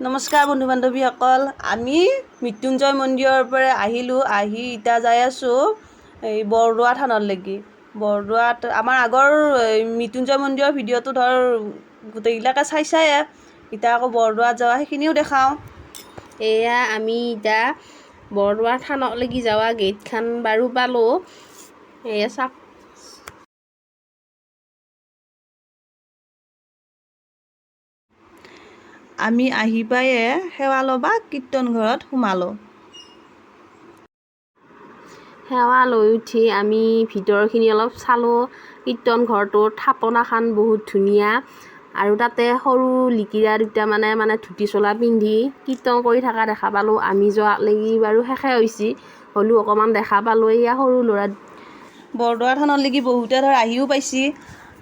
নমস্কাৰ বন্ধু বান্ধৱীসকল, আমি মৃত্যুঞ্জয় মন্দিৰৰ পৰা আহি এতিয়া যাই আছোঁ এই বৰদোৱা থানলৈকে। বৰদোৱাত আমাৰ আগৰ মৃত্যুঞ্জয় মন্দিৰৰ ভিডিঅ'টো গোটেইবিলাকে চাইয়ে, এতিয়া আকৌ বৰদোৱাত যোৱা সেইখিনিও দেখাওঁ। এয়া আমি এতিয়া বৰদোৱা থানলৈকে যোৱা গেটখন বাৰু পালোঁ। এয়া চাওক। আমি আহি পায়ে সেৱা ল'বা কীৰ্তন ঘৰত সোমালোঁ। সেৱা লৈ উঠি আমি ভিতৰখিনি অলপ চালোঁ। কীৰ্তন ঘৰটোৰ থাপনাখন বহুত ধুনীয়া আৰু তাতে সৰু লিকিৰা দুটা মানে ধুতি চোলা পিন্ধি কীৰ্তন কৰি থকা দেখা পালোঁ। আমি যোৱালৈকে বাৰু শেষে হৈছে, হ'লেও অকণমান দেখা পালোঁ। এয়া সৰু ল'ৰা বৰদোৱা থানলৈকে বহুতে আহিও পাইছে।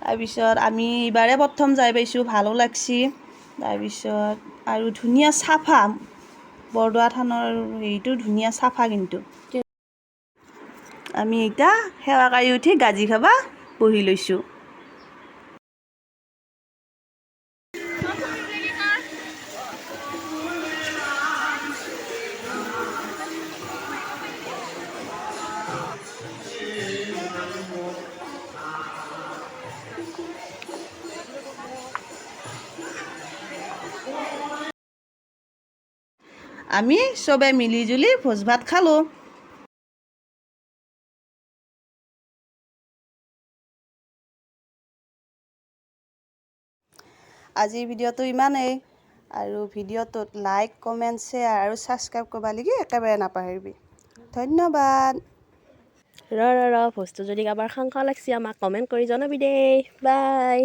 তাৰপিছত আমি এইবাৰে প্ৰথম যাই পাইছোঁ, ভালো লাগছি। তাৰপিছত আৰু ধুনীয়া চাফা, বৰদোৱা থানৰ হেৰিটো ধুনীয়া চাফা। কিন্তু আমি এতিয়া সেৱা কৰি উঠি গাজি খাবা বহি লৈছোঁ। আমি চবে মিলি জুলি ভোজ ভাত খালোঁ। আজিৰ ভিডিঅ'টো ইমানেই, আৰু ভিডিঅ'টোত লাইক, কমেণ্ট, শ্বেয়াৰ আৰু ছাবস্ক্ৰাইব কৰিব লাগি একেবাৰে নাপাহৰিবি। ধন্যবাদ। ৰ ভোজটো যদি কাৰোবাৰ খাওঁ লাগছি আমাক কমেণ্ট কৰি জনাবি দেই। বাই।